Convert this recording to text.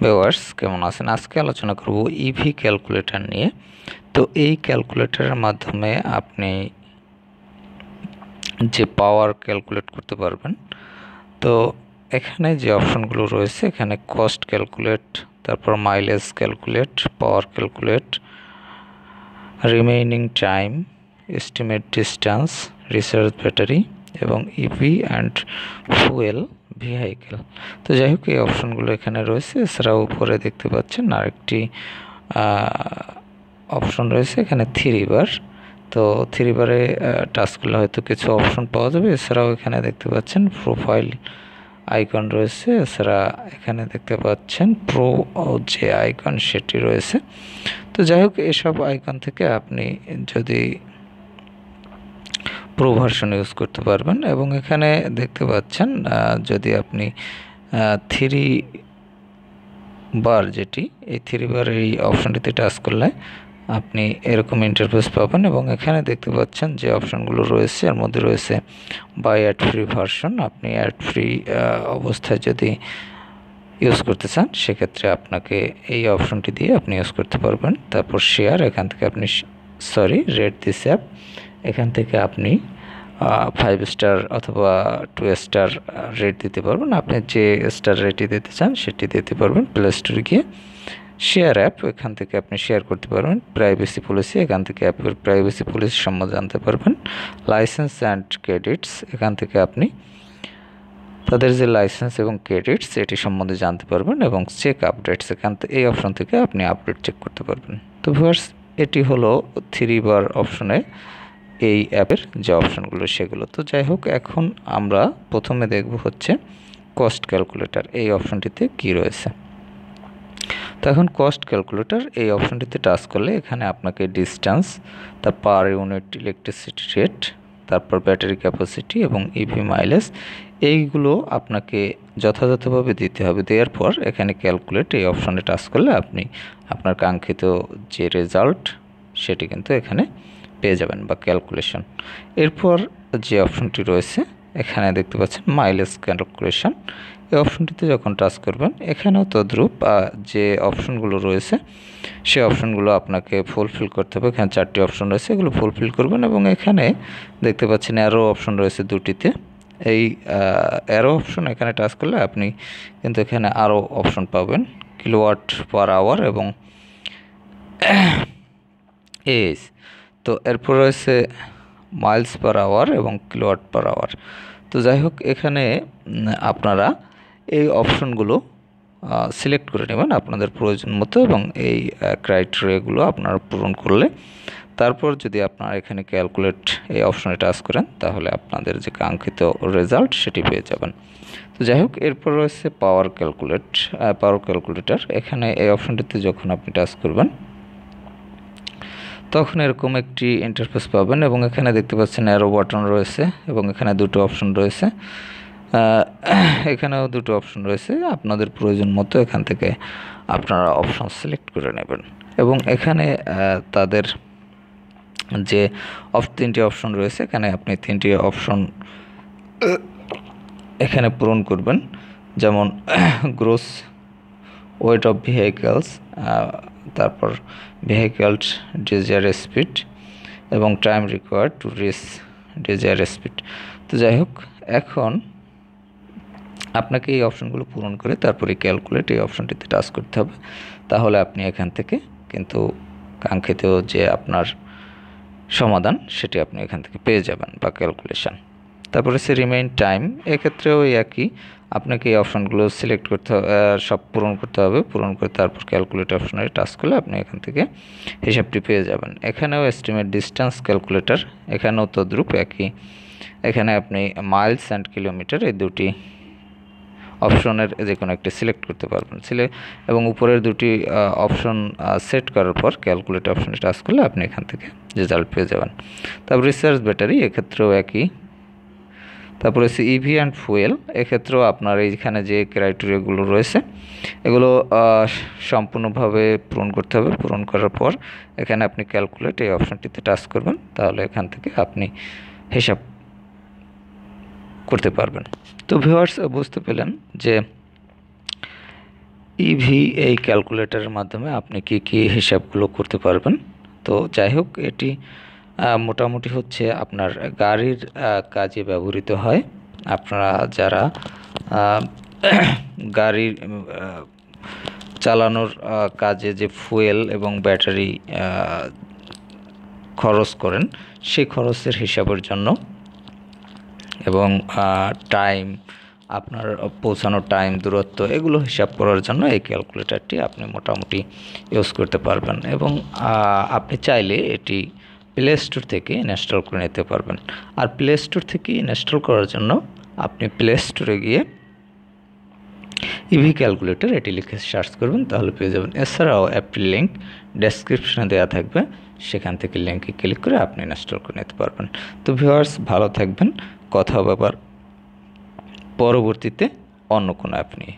Viewers কেমন আছেন? আজকে আলোচনা করব ইভি ক্যালকুলেটর নিয়ে। তো এই ক্যালকুলেটরের মাধ্যমে আপনি যে পাওয়ার ক্যালকুলেট করতে পারবেন। তো এখানে যে অপশনগুলো রয়েছে, এখানে কস্ট ক্যালকুলেট, তারপর mileage calculate, power calculate, remaining time, estimate distance, research battery এবং ইভি অ্যান্ড ফুয়েল ভেহিকেল। তো যাই হোক, এই অপশনগুলো এখানে রয়েছে। এছাড়াও উপরে দেখতে পাচ্ছেন আরেকটি অপশন রয়েছে, এখানে 3 বার। তো 3 বারে টাচ করলে হয়তো কিছু অপশন পাওয়া যাবে। এছাড়াও এখানে দেখতে পাচ্ছেন প্রোফাইল আইকন রয়েছে। এছাড়া এখানে দেখতে পাচ্ছেন প্রো যে আইকন সেটি রয়েছে। তো যাই হোক, এসব আইকন থেকে আপনি যদি প্রো ভার্সন ইউজ করতে পারবেন। এবং এখানে দেখতে পাচ্ছেন যদি আপনি 3 বার, যেটি এই 3 বার এই অপশনটিতে টাচ করলে আপনি এরকম ইন্টারফেস পাবেন। এবং এখানে দেখতে পাচ্ছেন যে অপশনগুলো রয়েছে, এর মধ্যে রয়েছে বাই অ্যাড ফ্রি ভার্সন। আপনি অ্যাড ফ্রি অবস্থায় যদি ইউজ করতে চান, সেক্ষেত্রে আপনাকে এই অপশনটি দিয়ে আপনি ইউজ করতে পারবেন। তারপর শেয়ার, এখান থেকে আপনি রেট দিস অ্যাপ, এখান থেকে আপনি 5 স্টার অথবা 2 স্টার রেট দিতে পারবেন। আপনি যে স্টার রেটই দিতে চান সেটি দিতে পারবেন। প্লে স্টোরে গিয়ে শেয়ার অ্যাপ, এখান থেকে আপনি শেয়ার করতে পারবেন। প্রাইভেসি পলিসি, এখান থেকে অ্যাপের প্রাইভেসি পলিসি সম্বন্ধে জানতে পারবেন। লাইসেন্স অ্যান্ড ক্রেডিটস, এখান থেকে আপনি তাদের যে লাইসেন্স এবং ক্রেডিটস এটি সম্বন্ধে জানতে পারবেন। এবং চেক আপডেটস, এখান থেকে এই অপশন থেকে আপনি আপডেট চেক করতে পারবেন। তো ভিউয়ার্স, এটি হলো 3 বার অপশনে এই অ্যাপের যে অপশনগুলো সেগুলো। তো যাই হোক, এখন আমরা প্রথমে দেখব হচ্ছে কস্ট ক্যালকুলেটর, এই অপশনটিতে কি রয়েছে। তো এখন কস্ট ক্যালকুলেটর এই অপশনটিতে টাচ করলে এখানে আপনাকে ডিস্টেন্স, তার পার ইউনিট ইলেকট্রিসিটি রেট, তারপর ব্যাটারি ক্যাপাসিটি এবং ইভি মাইলেজ, এইগুলো আপনাকে যথাযথভাবে দিতে হবে। দেওয়ার পর এখানে ক্যালকুলেট এই অপশনে টাচ করলে আপনি আপনার কাঙ্ক্ষিত যে রেজাল্ট সেটি কিন্তু এখানে পেয়ে যাবেন, বা ক্যালকুলেশন। এরপর যে অপশনটি রয়েছে, এখানে দেখতে পাচ্ছেন মাইলেজ ক্যালকুলেশন। এই অপশনটিতে যখন টাচ করবেন, এখানেও তদ্রূপ যে অপশনগুলো রয়েছে সেই অপশনগুলো আপনাকে ফুলফিল করতে হবে। এখানে 4টি অপশন রয়েছে, এগুলো ফুলফিল করবেন। এবং এখানে দেখতে পাচ্ছেন অ্যারো অপশন রয়েছে 2টিতে। এই অ্যারো অপশন এখানে টাচ করলে আপনি কিন্তু এখানে আরও অপশন পাবেন, কিলোওয়াট পার আওয়ার এবং এজ। তো এরপর রয়েছে মাইলস পার আওয়ার এবং কিলোওয়াট পার আওয়ার। তো যাই হোক, এখানে আপনারা এই অপশনগুলো সিলেক্ট করে নেবেন আপনাদের প্রয়োজন মতো। এবং এই ক্রাইটেরিয়াগুলো আপনারা পূরণ করলে তারপর যদি আপনারা এখানে ক্যালকুলেট এই অপশনে টাচ করেন, তাহলে আপনাদের যে কাঙ্ক্ষিত রেজাল্ট সেটি পেয়ে যাবেন। তো যাই হোক, এরপর রয়েছে পাওয়ার ক্যালকুলেটর। এখানে এই অপশনটিতে যখন আপনি টাচ করবেন, তখন এরকম একটি ইন্টারফেস পাবেন। এবং এখানে দেখতে পাচ্ছেন অ্যারো বাটন রয়েছে এবং এখানে 2টো অপশন রয়েছে। এখানেও 2টো অপশন রয়েছে, আপনাদের প্রয়োজন মতো এখান থেকে আপনারা অপশন সিলেক্ট করে নেবেন। এবং এখানে তাদের যে 3টি অপশন রয়েছে, এখানে আপনি 3টি অপশন এখানে পূরণ করবেন। যেমন গ্রোস ওয়েট অফ ভেহিকলস, তারপর ভেহিকলস ডিজায়ার স্পিড এবং time required to reach desire speed. তো যাই হোক, এখন আপনাকে এই অপশনগুলো পূরণ করে তারপরে ক্যালকুলেট এই অপশনটিতে টাচ করতে হবে। তাহলে আপনি এখান থেকে কিন্তু কাঙ্ক্ষিত যে আপনার সমাধান সেটি আপনি এখান থেকে পেয়ে যাবেন, বা ক্যালকুলেশন। তারপরে সে রিমেইন টাইম, এক্ষেত্রেও একই, আপনাকে এই অপশনগুলো সিলেক্ট করতে হবে, সব পূরণ করতে হবে। পূরণ করে তারপর ক্যালকুলেট অপশনে টাচ করলে আপনি এখান থেকে হিসাবটি পেয়ে যাবেন। এখানেও এস্টিমেট ডিস্টেন্স ক্যালকুলেটর, এখানেও তদ্রূপ একই। এখানে আপনি মাইলস অ্যান্ড কিলোমিটার এই 2টি অপশনের যে কোনো একটি সিলেক্ট করতে পারবেন। এবং উপরের 2টি অপশন সেট করার পর ক্যালকুলেট অপশনে টাচ করলে আপনি এখান থেকে রেজাল্ট পেয়ে যাবেন। তারপর রিসার্চ ব্যাটারি, এক্ষেত্রেও একই। তারপরে হচ্ছে ইভি অ্যান্ড ফুয়েল, এক্ষেত্রেও আপনার এইখানে যে ক্রাইটেরিয়াগুলো রয়েছে এগুলো সম্পূর্ণভাবে পূরণ করতে হবে। পূরণ করার পর এখানে আপনি ক্যালকুলেট এই অপশনটিতে টাচ করবেন, তাহলে এখান থেকে আপনি হিসাব করতে পারবেন। তো ভিউয়ার্স, বুঝতে পেলেন যে ইভি এই ক্যালকুলেটরের মাধ্যমে আপনি কি হিসাবগুলো করতে পারবেন। তো যাই হোক, এটি মোটামুটি হচ্ছে আপনার গাড়ির কাজে ব্যবহৃত হয়। আপনারা যারা আহ, গাড়ির চালানোর কাজে যে ফুয়েল এবং ব্যাটারি খরচ করেন, সেই খরচের হিসাবের জন্য এবং টাইম, আপনার পৌঁছানোর টাইম, দূরত্ব, এগুলো হিসাব করার জন্য এই ক্যালকুলেটরটি আপনি মোটামুটি ইউজ করতে পারবেন। এবং আপনি চাইলে এটি প্লে স্টোর থেকে ইনস্টল করে নিতে পারবেন। আর প্লে স্টোর থেকে ইনস্টল করার জন্য আপনি প্লে স্টোরে গিয়ে ইভি ক্যালকুলেটর এটি লিখে সার্চ করবেন, তাহলে পেয়ে যাবেন। এছাড়াও অ্যাপটির লিঙ্ক ডেসক্রিপশনে দেওয়া থাকবে, সেখান থেকে লিঙ্কে ক্লিক করে আপনি ইনস্টল করে নিতে পারবেন। তো ভিউয়ার্স, ভালো থাকবেন। কথা হবে আবার পরবর্তীতে অন্য কোনো অ্যাপ নিয়ে।